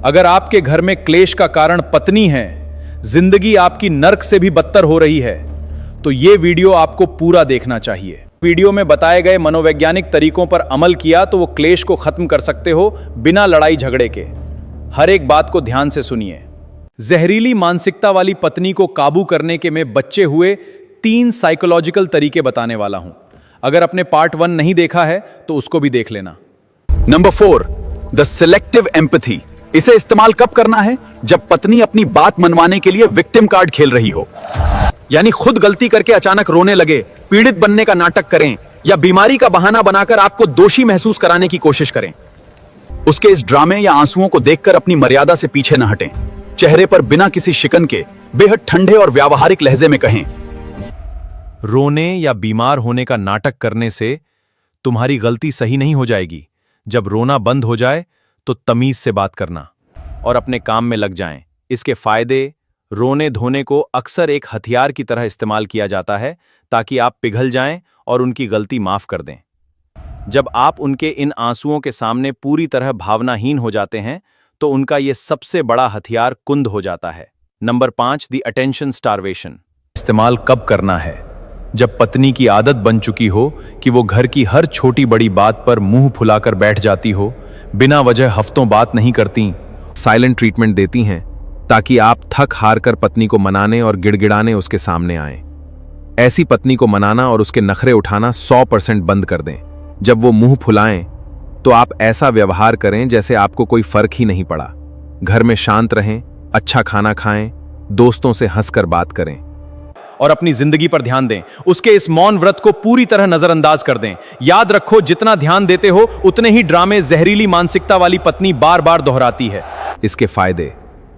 अगर आपके घर में क्लेश का कारण पत्नी है, जिंदगी आपकी नर्क से भी बदतर हो रही है, तो यह वीडियो आपको पूरा देखना चाहिए। वीडियो में बताए गए मनोवैज्ञानिक तरीकों पर अमल किया तो वो क्लेश को खत्म कर सकते हो बिना लड़ाई झगड़े के। हर एक बात को ध्यान से सुनिए। जहरीली मानसिकता वाली पत्नी को काबू करने के में बच्चे हुए 3 साइकोलॉजिकल तरीके बताने वाला हूं। अगर अपने पार्ट 1 नहीं देखा है तो उसको भी देख लेना। Number 4, the selective empathy. इसे इस्तेमाल कब करना है? जब पत्नी अपनी बात मनवाने के लिए विक्टिम कार्ड खेल रही हो, यानी खुद गलती करके अचानक रोने लगे, पीड़ित बनने का नाटक करें या बीमारी का बहाना बनाकर आपको दोषी महसूस कराने की कोशिश करें। उसके इस ड्रामे या आंसुओं को देखकर अपनी मर्यादा से पीछे न हटें। चेहरे पर बिना किसी शिकन के बेहद ठंडे और व्यावहारिक लहजे में कहें, रोने या बीमार होने का नाटक करने से तुम्हारी गलती सही नहीं हो जाएगी। जब रोना बंद हो जाए तो तमीज से बात करना और अपने काम में लग जाएं। इसके फायदे, रोने धोने को अक्सर एक हथियार की तरह इस्तेमाल किया जाता है ताकि आप पिघल जाएं और उनकी गलती माफ कर दें। जब आप उनके इन आंसुओं के सामने पूरी तरह भावनाहीन हो जाते हैं तो उनका यह सबसे बड़ा हथियार कुंद हो जाता है। Number 5, the attention starvation. इस्तेमाल कब करना है? जब पत्नी की आदत बन चुकी हो कि वो घर की हर छोटी बड़ी बात पर मुंह फुलाकर बैठ जाती हो, बिना वजह हफ्तों बात नहीं करती, साइलेंट ट्रीटमेंट देती हैं ताकि आप थक हार कर पत्नी को मनाने और गिड़गिड़ाने उसके सामने आएं। ऐसी पत्नी को मनाना और उसके नखरे उठाना 100% बंद कर दें। जब वो मुंह फुलाएं तो आप ऐसा व्यवहार करें जैसे आपको कोई फर्क ही नहीं पड़ा। घर में शांत रहें, अच्छा खाना खाएं, दोस्तों से हंसकर बात करें और अपनी जिंदगी पर ध्यान दें। उसके इस मौन व्रत को पूरी तरह नजरअंदाज कर दें। याद रखो, जितना ध्यान देते हो उतने ही ड्रामे जहरीली मानसिकता वाली पत्नी बार बार दोहराती है। इसके फायदे,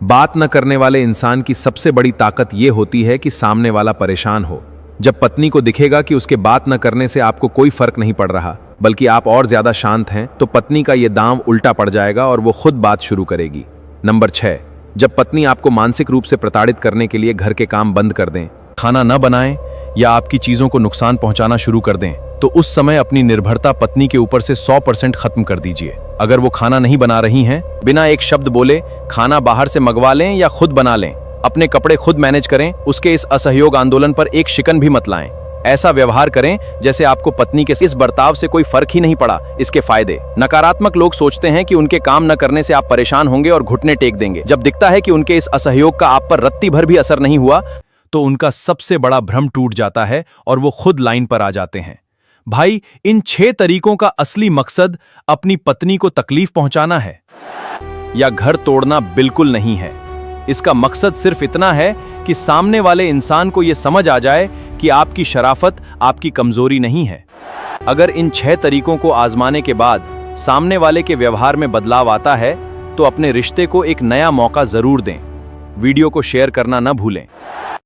बात न करने वाले इंसान की सबसे बड़ी ताकत यह होती है कि सामने वाला परेशान हो। जब पत्नी को दिखेगा कि उसके बात न करने से आपको कोई फर्क नहीं पड़ रहा बल्कि आप और ज्यादा शांत हैं, तो पत्नी का यह दांव उल्टा पड़ जाएगा और वो खुद बात शुरू करेगी। नंबर 6, जब पत्नी आपको मानसिक रूप से प्रताड़ित करने के लिए घर के काम बंद कर दें, खाना न बनाएं या आपकी चीजों को नुकसान पहुंचाना शुरू कर दें, तो उस समय अपनी निर्भरता पत्नी के ऊपर से 100% खत्म कर दीजिए। अगर वो खाना नहीं बना रही हैं, बिना एक शब्द बोले खाना बाहर से मंगवा लें या खुद बना लें। अपने कपड़े खुद मैनेज करें। उसके इस असहयोग आंदोलन पर एक शिकन भी मत लाएं। ऐसा व्यवहार करें जैसे आपको पत्नी के इस बर्ताव से कोई फर्क ही नहीं पड़ा। इसके फायदे, नकारात्मक लोग सोचते हैं कि उनके काम न करने से आप परेशान होंगे और घुटने टेक देंगे। जब दिखता है कि उनके इस असहयोग का आप पर रत्ती भर भी असर नहीं हुआ, तो उनका सबसे बड़ा भ्रम टूट जाता है और वो खुद लाइन पर आ जाते हैं। भाई, इन 6 तरीकों का असली मकसद अपनी पत्नी को तकलीफ पहुंचाना है या घर तोड़ना बिल्कुल नहीं है। इसका मकसद सिर्फ इतना है कि सामने वाले इंसान को यह समझ आ जाए कि आपकी शराफत आपकी कमजोरी नहीं है। अगर इन 6 तरीकों को आजमाने के बाद सामने वाले के व्यवहार में बदलाव आता है तो अपने रिश्ते को एक नया मौका जरूर दें। वीडियो को शेयर करना न भूलें।